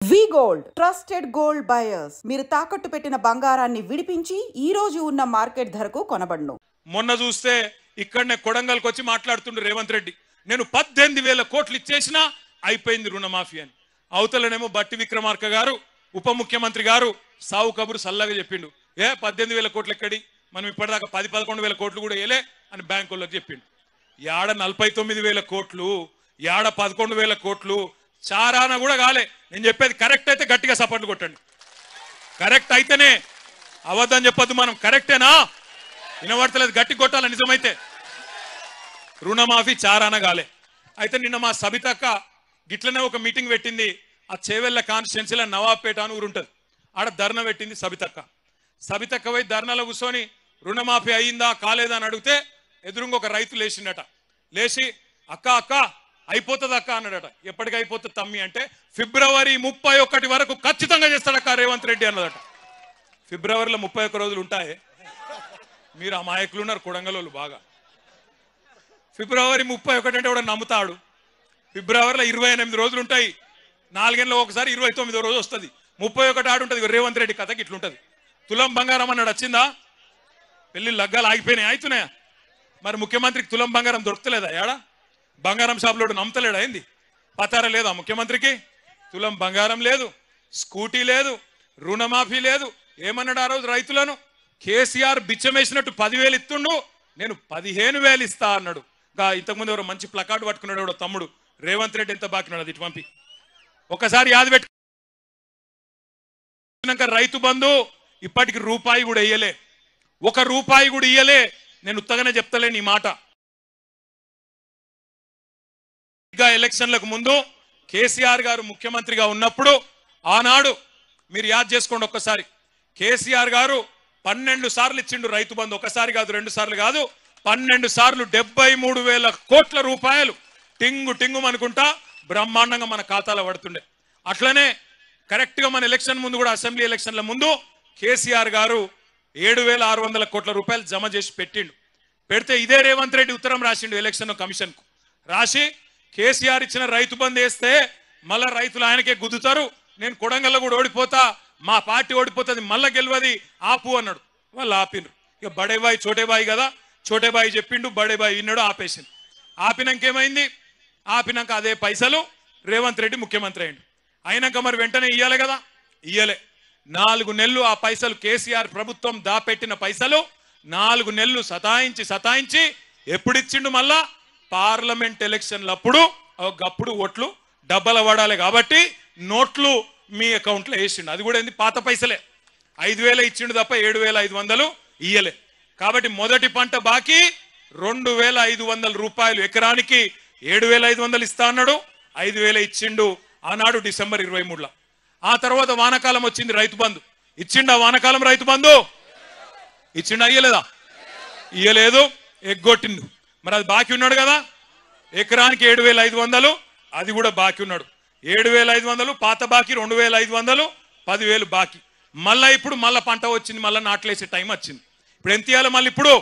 వి gold trusted gold buyers మీరు తాకట్టు పెట్టిన బంగారాన్ని విడిపించి ఈ రోజు ఉన్న మార్కెట్ ధరకు కొనబడును. మొన్న చూస్తే ఇక్కడనే కొడంగల్కి వచ్చి మాట్లాడుతుండు రేవంత్ రెడ్డి, నేను 18,000 కోట్లు ఇచ్చేసినా అయిపోయింది రుణమాఫీ అని. అవతలనేమో బట్టి విక్రమార్క గారు ఉప ముఖ్యమంత్రి గారు సావు కబురు సల్లగా చెప్పిండు, 18,000 కోట్లు ఎక్కడి, మనం ఇప్పటిదాకా 10-11,000 కోట్లు కూడా వేయలే అని బ్యాంకులకు చెప్పిండు. యాడ 49,000 కోట్లు, యాడ 11,000 కోట్లు, చారాన కూడా కాలే. నేను చెప్పేది కరెక్ట్ అయితే గట్టిగా సపోర్ట్లు కొట్టండి. కరెక్ట్ అయితేనే, అవద్దని చెప్పొద్దు. మనం కరెక్టేనా వినబడతలేదు, గట్టి కొట్టాలి. నిజమైతే రుణమాఫీ చారాన కాలే. అయితే నిన్న మా సబితక్క గిట్లనే ఒక మీటింగ్ పెట్టింది. ఆ చేవెళ్ళ కాన్స్టిట్యున్సీలో నవాబ్పేట అని ఊరు ఉంటుంది, ఆడ ధర్నా పెట్టింది సబితక్క. సబితక్క పోయి ధర్నాలో కూర్చొని రుణమాఫీ అయ్యిందా కాలేదా అని అడిగితే ఎదురుగా ఒక రైతు లేచిండట. లేచి అక్క అక్క అయిపోతుంది అక్క అన్నాడట. ఎప్పటికి అయిపోతుంది తమ్మి అంటే ఫిబ్రవరి 31 వరకు ఖచ్చితంగా చేస్తాడక్క రేవంత్ రెడ్డి అన్నదట. ఫిబ్రవరిలో 31 రోజులు ఉంటాయి. మీరు అమాయకులు ఉన్నారు కొడంగలోళ్ళు బాగా. ఫిబ్రవరి 31 అంటే కూడా నమ్ముతాడు. ఫిబ్రవరిలో 28 రోజులు ఉంటాయి. 4 గంటలకు ఒకసారి 29వ రోజు వస్తుంది. 31 ఆడు ఉంటుంది. రేవంత్ రెడ్డి కథకి ఇట్లుంటుంది. తులం బంగారం అన్నాడు, వచ్చిందా? పెళ్లి లగ్గాలు ఆగిపోయినాయి, అవుతున్నాయా? మరి ముఖ్యమంత్రికి తులం బంగారం దొరుకుతలేదా? ఏడా బంగారం షాపులోడు నమ్ముతలేడా? ఏంది పతారా లేదా ముఖ్యమంత్రికి? తులం బంగారం లేదు, స్కూటీ లేదు, రుణమాఫీ లేదు. ఏమన్నాడు ఆ రోజు రైతులను? కేసీఆర్ బిచ్చమేసినట్టు 10,000 ఇస్తుండు, నేను 15,000 ఇస్తా అన్నాడు. ఇంతకుముందు ఎవరో మంచి ప్లకార్డు పట్టుకున్నాడు ఎవడో తమ్ముడు, రేవంత్ రెడ్డి ఎంత బాకినాడు, అది ఇటు పంపి ఒకసారి యాద పెట్టుకున్నాక రైతు బంధు ఇప్పటికి రూపాయి కూడా ఇయ్యలే, 1 రూపాయి కూడా ఇయ్యలే. నేను ఉత్తగానే చెప్తలేను ఈ మాట. ఎలక్షన్లకు ముందు కేసీఆర్ గారు ముఖ్యమంత్రిగా ఉన్నప్పుడు ఆనాడు మీరు యాద్ చేసుకోండి ఒక్కసారి, కేసీఆర్ గారు 12 సార్లు ఇచ్చిండు రైతు బంధు. ఒకసారి కాదు, 2 సార్లు కాదు, 12 సార్లు 73,000 కోట్ల రూపాయలు టింగు టింగు అనుకుంటా బ్రహ్మాండంగా మన ఖాతాలో పడుతుండే. అట్లనే కరెక్ట్ గా మన ఎలక్షన్ ముందు కూడా, అసెంబ్లీ ఎలక్షన్ల ముందు కేసీఆర్ గారు 7,600 కోట్ల రూపాయలు జమ చేసి పెట్టిండు. పెడితే ఇదే రేవంత్ రెడ్డి ఉత్తరం రాసిండు ఎలక్షన్ కమిషన్ కు. రాసి కేసీఆర్ ఇచ్చిన రైతు బంధు వేస్తే మళ్ళా రైతులు ఆయనకే గుద్దుతారు, నేను కొడంగల్లో కూడా ఓడిపోతా, మా పార్టీ ఓడిపోతుంది, మళ్ళా గెలవది, ఆపు అన్నాడు. వాళ్ళు ఆపినరు. ఇక బడేబాయి చోటేబాయి కదా, చోటేబాయి చెప్పిండు, బడేబాయి విన్నాడు, ఆపేసిండు. ఆపినాక ఏమైంది? ఆపినాక అదే పైసలు రేవంత్ రెడ్డి ముఖ్యమంత్రి అయిండు. అయినాక మరి వెంటనే ఇయ్యాలి కదా, ఇయ్యలే. 4 నెలలు ఆ పైసలు, కేసీఆర్ ప్రభుత్వం దాపెట్టిన పైసలు 4 నెలలు సతాయించి ఎప్పుడు ఇచ్చిండు? మళ్ళా పార్లమెంట్ ఎలక్షన్లప్పుడు. ఒకప్పుడు ఓట్లు డబ్బల పడాలి కాబట్టి నోట్లు మీ అకౌంట్లో వేసిండు. అది కూడా ఏంది, పాత పైసలే. 5,000 ఇచ్చిండు తప్ప 7,500 ఇయ్యలే. కాబట్టి మొదటి పంట బాకీ 2,500 రూపాయలు, ఎకరానికి 7,500 ఇస్తా అన్నాడు, 5,000 ఇచ్చిండు ఆనాడు డిసెంబర్ 23లో. ఆ తర్వాత వానకాలం వచ్చింది, రైతు బంధు ఇచ్చిండు. వానకాలం రైతు బంధు ఇచ్చిండు, అయ్యలేదా? ఇయ్యలేదు, ఎగ్గొట్టిండు. మరి అది బాకీ ఉన్నాడు కదా, ఎకరానికి 7,500, అది కూడా బాకీ ఉన్నాడు. 7,500 పాత బాకీ, 2,500, 10,000 బాకీ. మళ్ళా ఇప్పుడు మళ్ళా పంట వచ్చింది, మళ్ళీ నాట్లేసే టైం వచ్చింది. ఇప్పుడు ఎంత ఇవ్వాలి? మళ్ళీ ఇప్పుడు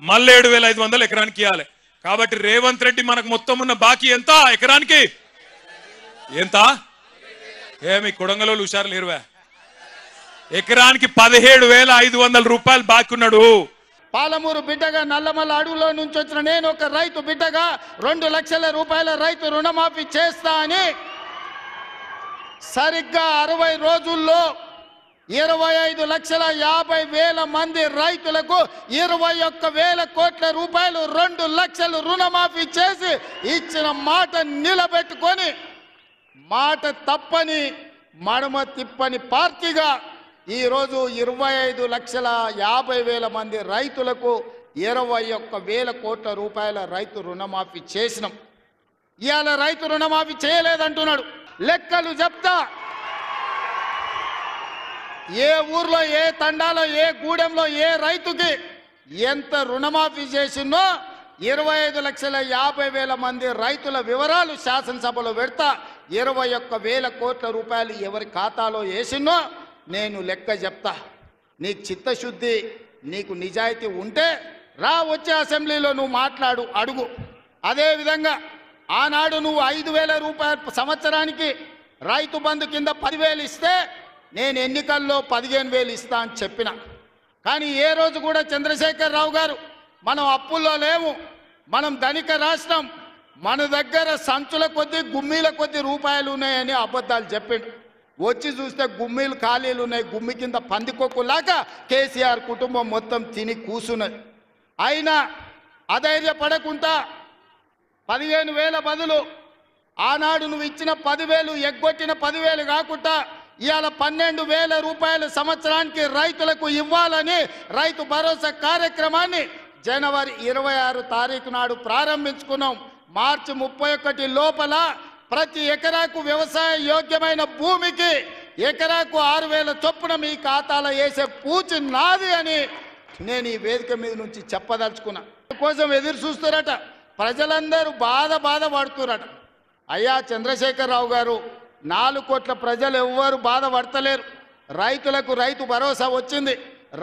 మళ్ళీ 7,500 ఎకరానికి ఇవ్వాలి. కాబట్టి రేవంత్ రెడ్డి మనకు మొత్తం ఉన్న బాకీ ఎంత? ఎకరానికి ఎంత? మీ కొడంగలోళ్ళు హుషారు లేరువా? ఎకరానికి 17,500 రూపాయలు బాకీ ఉన్నాడు. పాలమూరు బిడ్డగా, నల్లమల్ల అడవులో నుంచి వచ్చిన నేను ఒక రైతు బిడ్డగా 2 లక్షల రూపాయల రైతు రుణమాఫీ చేస్తా అని సరిగ్గా 60 రోజుల్లో 25,50,000 మంది రైతులకు 21,000 కోట్ల రూపాయలు, 2 లక్షలు రుణమాఫీ చేసి ఇచ్చిన మాట నిలబెట్టుకొని, మాట తప్పని మడమ తిప్పని పార్టీగా ఈరోజు 25,50,000 మంది రైతులకు 21,000 కోట్ల రూపాయల రైతు రుణమాఫీ చేసినాం. ఇవాళ రైతు రుణమాఫీ చేయలేదంటున్నాడు. లెక్కలు చెప్తా, ఏ ఊర్లో, ఏ తండాలో, ఏ గూడెంలో, ఏ రైతుకి ఎంత రుణమాఫీ చేసిందో 25,50,000 మంది రైతుల వివరాలు శాసనసభలో పెడతా. 21,000 కోట్ల రూపాయలు ఎవరి ఖాతాలో వేసిందో నేను లెక్క చెప్తా. నీకు చిత్తశుద్ధి, నీకు నిజాయితీ ఉంటే రా, వచ్చే అసెంబ్లీలో నువ్వు మాట్లాడు, అడుగు. అదేవిధంగా ఆనాడు నువ్వు 5,000 రూపాయలు సంవత్సరానికి రైతు బంధు కింద 10,000 ఇస్తే నేను ఎన్నికల్లో 15,000 ఇస్తా అని చెప్పిన. కానీ ఏ రోజు కూడా చంద్రశేఖర్ రావు గారు మనం అప్పుల్లో లేము, మనం ధనిక రాష్ట్రం, మన దగ్గర సంచుల కొద్దీ గుమ్మీల కొద్దీ రూపాయలు ఉన్నాయని అబద్ధాలు చెప్పిండు. వచ్చి చూస్తే గుమ్మీలు ఖాళీలు ఉన్నాయి, గుమ్మి కింద పందికొక్కులాగా కేసీఆర్ కుటుంబం మొత్తం తిని కూసున్నది. అయినా అధైర్యపడకుండా 15,000 బదులు ఆనాడు నువ్వు ఇచ్చిన 10,000 ఎగ్గొట్టిన 10,000 కాకుండా ఇవాళ 12,000 రూపాయలు సంవత్సరానికి రైతులకు ఇవ్వాలని రైతు భరోసా కార్యక్రమాన్ని జనవరి 26 తారీఖు నాడు ప్రారంభించుకున్నాం. మార్చి 31 లోపల ప్రతి ఎకరాకు వ్యవసాయ యోగ్యమైన భూమికి ఎకరాకు 6,000 చొప్పున మీ ఖాతాలో వేసే పూచి నాది అని నేను ఈ వేదిక మీద నుంచి చెప్పదలుచుకున్నా. కోసం ఎదురు చూస్తారట ప్రజలందరూ బాధపడుతున్నారట. అయ్యా చంద్రశేఖరరావు గారు, 4 కోట్ల ప్రజలు ఎవ్వరు బాధపడతలేరు. రైతులకు రైతు భరోసా వచ్చింది,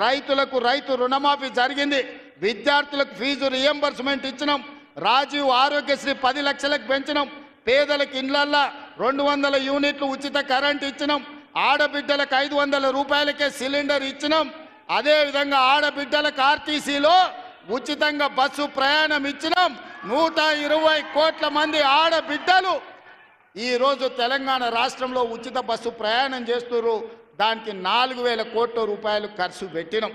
రైతులకు రైతు రుణమాఫీ జరిగింది, విద్యార్థులకు ఫీజు రియంబర్స్మెంట్ ఇచ్చినాం, రాజీవ్ ఆరోగ్యశ్రీ 10 లక్షలకు పెంచినాం, పేదలకు ఇళ్లల్లో 200 యూనిట్లు ఉచిత కరెంట్ ఇచ్చినాం, ఆడబిడ్డలకు 500 రూపాయలకే సిలిండర్ ఇచ్చినాం. అదేవిధంగా ఆడబిడ్డలకు ఆర్టీసీలో ఉచితంగా బస్సు ప్రయాణం ఇచ్చినాం. 120 కోట్ల మంది ఆడబిడ్డలు ఈరోజు తెలంగాణ రాష్ట్రంలో ఉచిత బస్సు ప్రయాణం చేస్తున్నారు. దానికి 4,000 కోట్ల రూపాయలు ఖర్చు పెట్టినాం.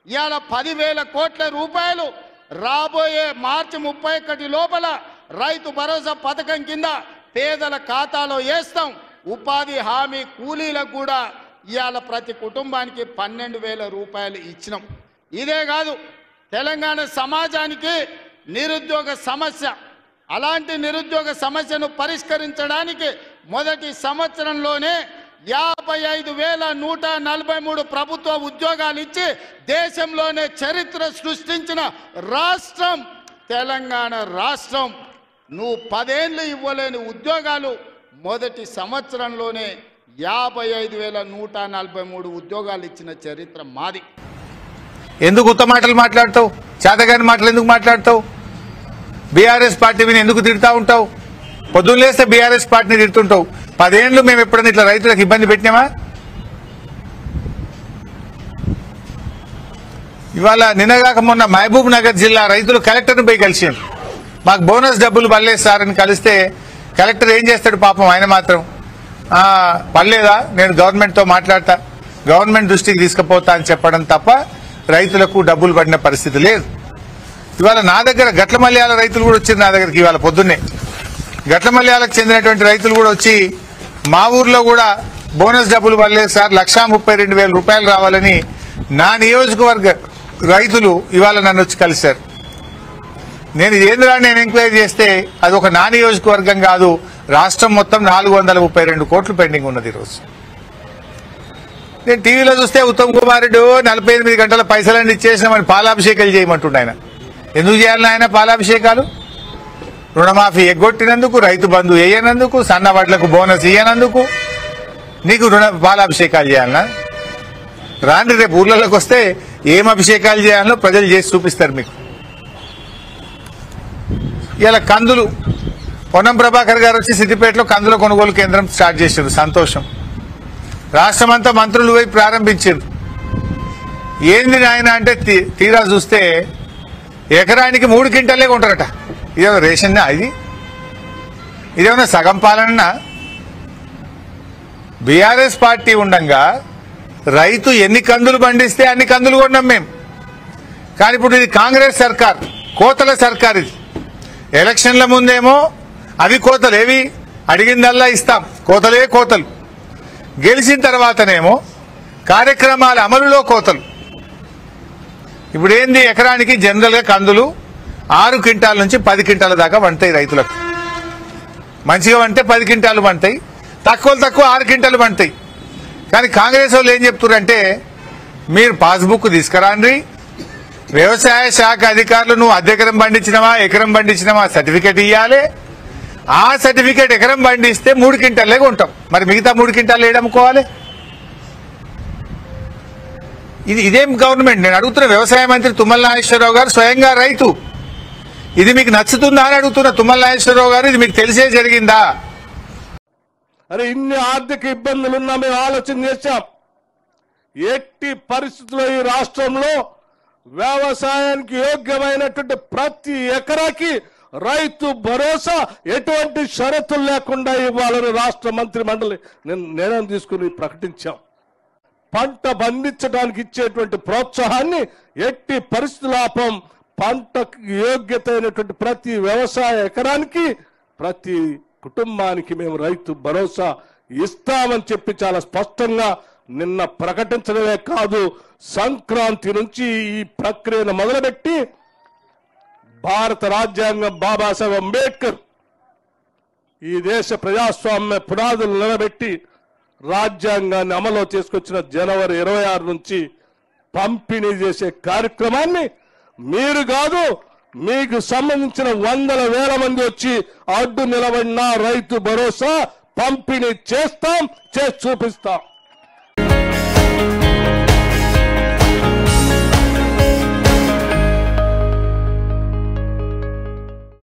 ఇవాళ 10,000 కోట్ల రూపాయలు రాబోయే మార్చి 31 లోపల రైతు భరోసా పథకం కింద పేదల ఖాతాలో వేస్తాం. ఉపాధి హామీ కూలీలకు కూడా ఇవాళ ప్రతి కుటుంబానికి 12,000 రూపాయలు ఇచ్చినాం. ఇదే కాదు, తెలంగాణ సమాజానికి నిరుద్యోగ సమస్య, అలాంటి నిరుద్యోగ సమస్యను పరిష్కరించడానికి మొదటి సంవత్సరంలోనే 55,143 ప్రభుత్వ ఉద్యోగాలు ఇచ్చి దేశంలోనే చరిత్ర సృష్టించిన రాష్ట్రం తెలంగాణ రాష్ట్రం. నువ్వు 10 ఏళ్ళు ఇవ్వలేని ఉద్యోగాలు మొదటి సంవత్సరంలోనే 55,143 ఉద్యోగాలు ఇచ్చిన చరిత్ర మాది. ఎందుకు ఉత్త మాటలు మాట్లాడతావు? చేతగాని మాటలు ఎందుకు మాట్లాడతావు? బీఆర్ఎస్ పార్టీని ఎందుకు తిడతా ఉంటావు? పొద్దున్న లేస్తే బీఆర్ఎస్ పార్టీని తిడుతుంటావు. 10 ఏళ్ళు మేము ఎప్పుడైనా ఇట్లా రైతులకు ఇబ్బంది పెట్టినామా? ఇవాళ నిన్నగాక మొన్న మహబూబ్ నగర్ జిల్లా రైతులు కలెక్టర్ని పోయి కలిసారు. మాకు బోనస్ డబ్బులు పడలేదు సార్ అని కలిస్తే కలెక్టర్ ఏం చేస్తాడు పాపం, ఆయన మాత్రం పడలేదా, నేను గవర్నమెంట్తో మాట్లాడతా, గవర్నమెంట్ దృష్టికి తీసుకుపోతా అని చెప్పడం తప్ప రైతులకు డబ్బులు పడిన పరిస్థితి లేదు. ఇవాళ నా దగ్గర గట్ల మల్యాల రైతులు కూడా వచ్చారు నా దగ్గరికి. ఇవాళ పొద్దున్నే గట్ల మల్యాలకు చెందినటువంటి రైతులు కూడా వచ్చి మా ఊర్లో కూడా బోనస్ డబ్బులు పడలేదు సార్, 132,000 రూపాయలు రావాలని నా నియోజకవర్గ రైతులు ఇవాళ నన్ను వచ్చి కలిశారు. నేను ఏంద్రా నేను ఎంక్వైరీ చేస్తే అది ఒక నా నియోజకవర్గం కాదు, రాష్ట్రం మొత్తం 432 కోట్లు పెండింగ్ ఉన్నది ఈరోజు. నేను టీవీలో చూస్తే ఉత్తమ్ కుమార్ రెడ్డి 48 గంటల పైసలన్నీ ఇచ్చేసినామని పాలాభిషేకాలు చేయమంటుండే. ఆయన ఎందుకు చేయాలని ఆయన పాలాభిషేకాలు? రుణమాఫీ ఎగ్గొట్టినందుకు, రైతు బంధు వేయనందుకు, సన్న వడ్లకు బోనస్ ఇయ్యనందుకు నీకు పాలాభిషేకాలు చేయాలనా? రాండి రేపు ఊర్లలోకి వస్తే ఏం అభిషేకాలు చేయాలనో ప్రజలు చేసి చూపిస్తారు మీకు. ఇలా కందులు పొన్నం ప్రభాకర్ గారు వచ్చి సిద్దిపేటలో కందుల కొనుగోలు కేంద్రం స్టార్ట్ చేశారు, సంతోషం. రాష్ట్రమంతా మంత్రులు పోయి ప్రారంభించారు. ఏంది నాయన అంటే తీరా చూస్తే ఎకరానికి 3 క్వింటాలే కొంటారట. ఇదేమో రేషన్ ఇదేమన్నా సగం పాలన? బీఆర్ఎస్ పార్టీ ఉండంగా రైతు ఎన్ని కందులు పండిస్తే అన్ని కందులు కొన్నాం మేము. కానీ ఇప్పుడు ఇది కాంగ్రెస్ సర్కార్, కోతల సర్కార్. ఇది ఎలక్షన్ల ముందేమో అవి కోతలు, ఏవి అడిగిందల్లా ఇస్తాం, కోతలే కోతలు. గెలిచిన తర్వాతనేమో కార్యక్రమాల అమలులో కోతలు. ఇప్పుడు ఏంది, ఎకరానికి జనరల్గా కందులు 6 క్వింటాల నుంచి 10 క్వింటాల దాకా పండుతాయి రైతులకు. మంచిగా పంటే 10 క్వింటాలు పండుతాయి, తక్కువ 6 క్వింటాలు పండుతాయి. కానీ కాంగ్రెస్ వాళ్ళు ఏం చెప్తున్నారంటే మీరు పాస్బుక్ తీసుకురాండి, వ్యవసాయ శాఖ అధికారులు నువ్వు అర్ధెకరం పండించినవా ఎకరం పండించినవా సర్టిఫికేట్ ఇవ్వాలి. ఆ సర్టిఫికేట్ ఎకరం పండిస్తే 3 క్వింటాలే కొంటాం, మరి మిగతా 3 క్వింటాలు ఏడమ్ముకోవాలి? ఇదేం గవర్నమెంట్? నేను అడుగుతున్న వ్యవసాయ మంత్రి తుమ్మల నాగేశ్వరరావు గారు స్వయంగా రైతు. ఇది మీకు నచ్చుతుందా అని అడుగుతున్న తుమ్మల నాగేశ్వరరావు గారు, ఇది మీకు తెలిసే జరిగిందా? అరే ఇన్ని ఆర్థిక ఇబ్బందులున్నా మేము ఆలోచన చేశాం. ఎట్టి పరిస్థితుల్లో ఈ రాష్ట్రంలో వ్యవసాయానికి యోగ్యమైనటువంటి ప్రతి ఎకరాకి రైతు భరోసా ఎటువంటి షరతులు లేకుండా ఇవ్వాలని రాష్ట్ర మంత్రి మండలి నిర్ణయం తీసుకుని ప్రకటించాం. పంట పండించడానికి ఇచ్చేటువంటి ప్రోత్సాహాన్ని ఎట్టి పరిస్థితుల ఆపం. పంటకు యోగ్యత అయినటువంటి ప్రతి వ్యవసాయ ఎకరానికి ప్రతి కుటుంబానికి మేము రైతు భరోసా ఇస్తామని చెప్పి చాలా స్పష్టంగా నిన్న ప్రకటించడమే కాదు, సంక్రాంతి నుంచి ఈ ప్రక్రియను మొదలుపెట్టి భారత రాజ్యాంగం బాబాసాహెబ్ అంబేద్కర్ ఈ దేశ ప్రజాస్వామ్య పునాదులు నిలబెట్టి రాజ్యాంగాన్ని అమలు చేసుకొచ్చిన జనవరి 26 నుంచి పంపిణీ చేసే కార్యక్రమాన్ని మీరు కాదు, మీకు సంబంధించిన వందల వేల మంది వచ్చి అడ్డు నిలబడిన రైతు భరోసా పంపిణీ చేస్తాం, చేసి చూపిస్తాం.